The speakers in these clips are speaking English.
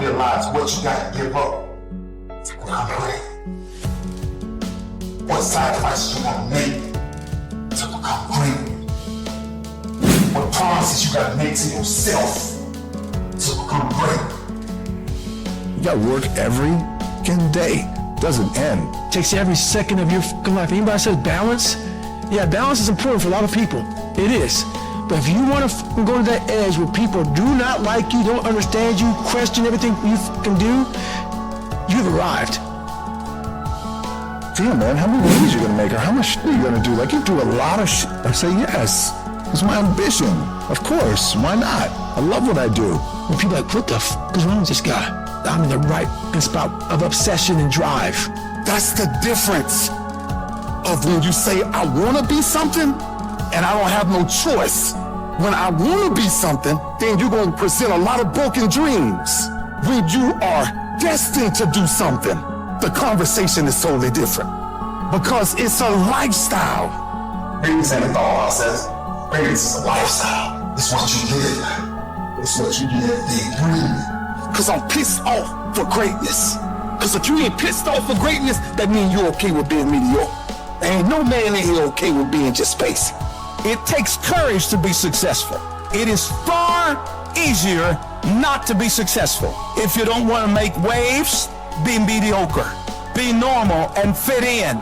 realize what you got to give up to become great. What sacrifices you want to make to become great. What promises you got to make to yourself to become great. You got to work every fucking day. Doesn't end. Takes every second of your fucking life. Anybody says balance? Yeah, balance is important for a lot of people. It is. But if you want to go to that edge where people do not like you, don't understand you, question everything you can do, you've arrived. Damn, man, how many movies are you gonna make, or how much shit are you gonna do? Like, you do a lot of shit. I say yes. It's my ambition. Of course, why not? I love what I do. When people are like, what the fuck is wrong with this guy? I'm in the right spot of obsession and drive. That's the difference of when you say, I wanna be something, and I don't have no choice. When I wanna be something, then you're gonna present a lot of broken dreams. When you are destined to do something, the conversation is totally different. Because it's a lifestyle. Greatness ain't a thought process. Greatness is a lifestyle. It's what you live. It's what you live and breathe. Because I'm pissed off for greatness. Because if you ain't pissed off for greatness, that means you're okay with being mediocre. There ain't no man in here okay with being just space. It takes courage to be successful. It is far easier not to be successful. If you don't want to make waves, be mediocre. Be normal and fit in.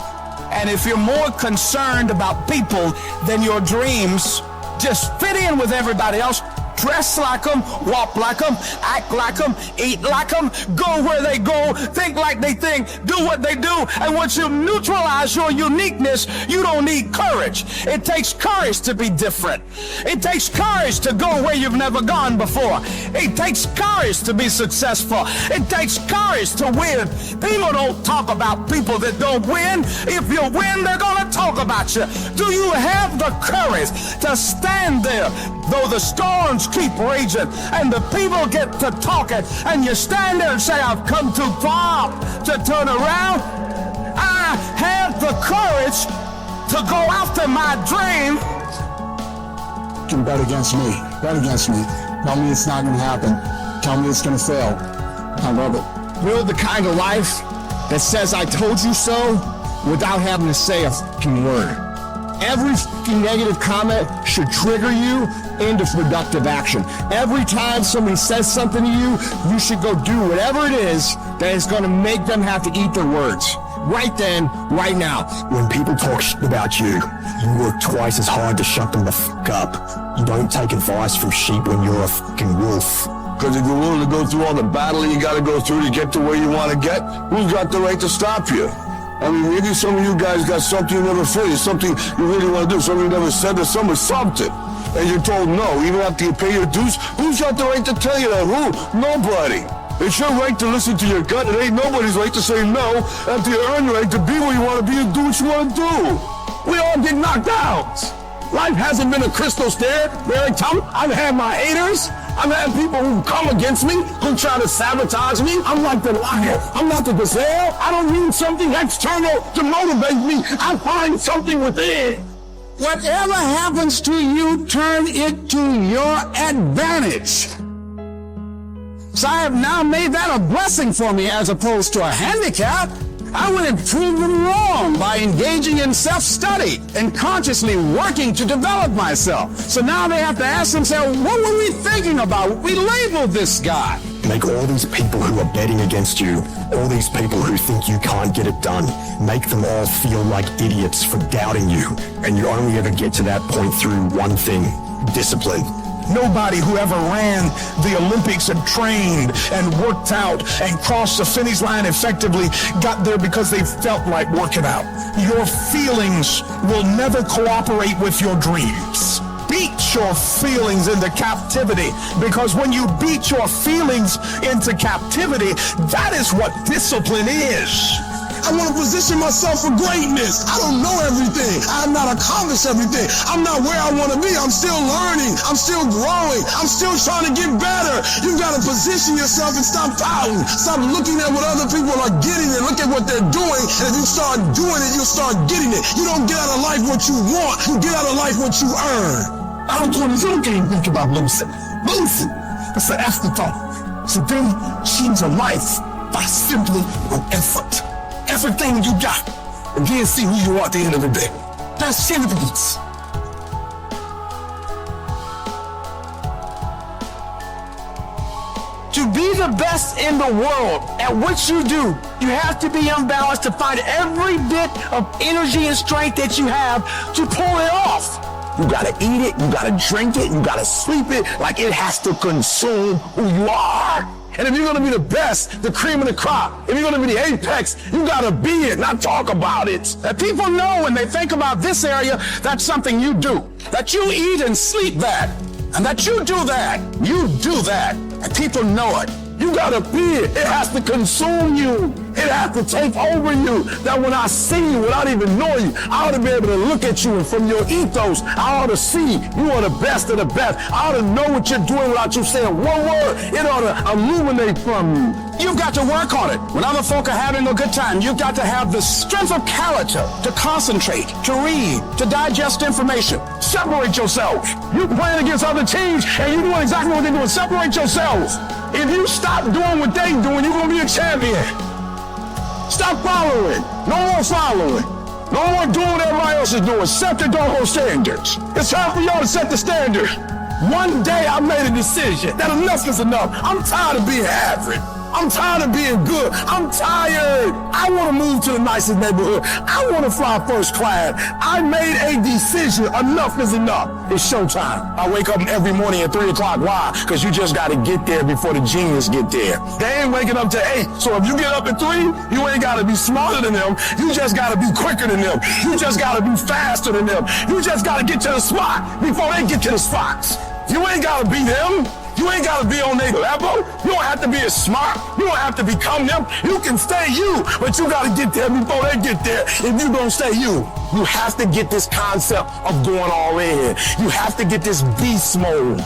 And if you're more concerned about people than your dreams, just fit in with everybody else. Dress like them, walk like them, act like them, eat like them, go where they go, think like they think, do what they do. And once you neutralize your uniqueness, you don't need courage. It takes courage to be different. It takes courage to go where you've never gone before. It takes courage to be successful. It takes courage to win. People don't talk about people that don't win. If you win, they're gonna talk about you. Do you have the courage to stand there though the storms keep raging and the people get to talking and you stand there and say, I've come too far to turn around? I have the courage to go after my dream. You can bet against me. Bet against me. Tell me it's not going to happen. Tell me it's going to fail. I love it. Build the kind of life that says I told you so without having to say a fucking word. Every fucking negative comment should trigger you into productive action. Every time somebody says something to you, you should go do whatever it is that is going to make them have to eat their words. Right then, right now. When people talk shit about you, you work twice as hard to shut them the fuck up. You don't take advice from sheep when you're a fucking wolf. Because if you're willing to go through all the battle you got to go through to get to where you want to get, who's got the right to stop you? I mean, maybe some of you guys got something you never finished, something you really want to do, something you never said to someone, something. And you're told no, even after you pay your dues. Who's got the right to tell you that? Who? Nobody. It's your right to listen to your gut. It ain't nobody's right to say no after you earn your right to be where you want to be and do what you want to do. We all get knocked out. Life hasn't been a crystal stair. I've had my haters. I've had people who come against me, who try to sabotage me. I'm like the lion. I'm not the gazelle. I don't need something external to motivate me. I find something within. Whatever happens to you, turn it to your advantage. So I have now made that a blessing for me as opposed to a handicap. I would have proved them wrong by engaging in self-study and consciously working to develop myself. So now they have to ask themselves, what were we thinking about? We labeled this guy. Make all these people who are betting against you, all these people who think you can't get it done, make them all feel like idiots for doubting you. And you only ever get to that point through one thing: discipline. Nobody who ever ran the Olympics and trained and worked out and crossed the finish line effectively got there because they felt like working out. Your feelings will never cooperate with your dreams. Beat your feelings into captivity, because when you beat your feelings into captivity, that is what discipline is. I want to position myself for greatness. I don't know everything. I have not accomplished everything. I'm not where I want to be. I'm still learning. I'm still growing. I'm still trying to get better. You've got to position yourself and stop pouting. Stop looking at what other people are getting and look at what they're doing. And if you start doing it, you'll start getting it. You don't get out of life what you want. You get out of life what you earn. I don't want to think about losing. Losing. That's an afterthought. So then choose a life by simply effort. Everything you got. And then see who you are at the end of the day. That's significance. To be the best in the world at what you do, you have to be unbalanced to find every bit of energy and strength that you have to pull it off. You gotta eat it, you gotta drink it, you gotta sleep it, like it has to consume who you are. And if you're gonna be the best, the cream of the crop, if you're gonna be the apex, you gotta be it, not talk about it. That people know when they think about this area, that's something you do. That you eat and sleep that. And that you do that. You do that. And people know it. You gotta be it. It has to consume you. It has to take over you. That when I see you without even knowing you, I ought to be able to look at you, and from your ethos, I ought to see you are the best of the best. I ought to know what you're doing without you saying one word. It ought to illuminate from you. You've got to work on it. When other folk are having a good time, you've got to have the strength of character to concentrate, to read, to digest information. Separate yourself. You playing against other teams, and you doing exactly what they're doing. Separate yourselves. If you stop doing what they doing, you're gonna be a champion. Stop following. No more following. No more doing what everybody else is doing. Set the doggone standards. It's time for y'all to set the standard. One day I made a decision that enough is enough. I'm tired of being average. I'm tired of being good. I'm tired. I want to move to the nicest neighborhood. I want to fly first class. I made a decision. Enough is enough. It's showtime. I wake up every morning at 3 o'clock. Why? Because you just got to get there before the genius get there. They ain't waking up to 8. So if you get up at 3, you ain't got to be smarter than them. You just got to be quicker than them. You just got to be faster than them. You just got to get to the spot before they get to the spots. You ain't got to be them. You ain't gotta be on their level. You don't have to be as smart. You don't have to become them. You can stay you, but you gotta get there before they get there. If you don't stay you have to get this concept of going all in. You have to get this beast mode.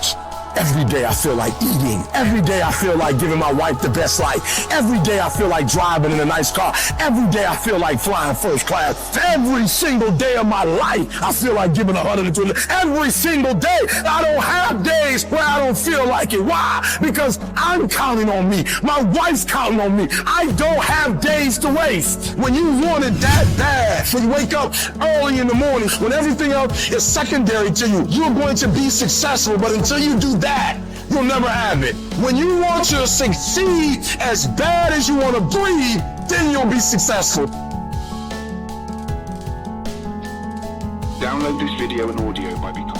Every day I feel like eating. Every day I feel like giving my wife the best life. Every day I feel like driving in a nice car. Every day I feel like flying first class. Every single day of my life I feel like giving 120. Every single day. I don't have days where I don't feel like it. Why? Because I'm counting on me. My wife's counting on me. I don't have days to waste. When you want it that bad, so you wake up early in the morning when everything else is secondary to you, you're going to be successful. But until you do that, you'll never have it. When you want to succeed as bad as you want to breathe, then you'll be successful. Download this video and audio by becoming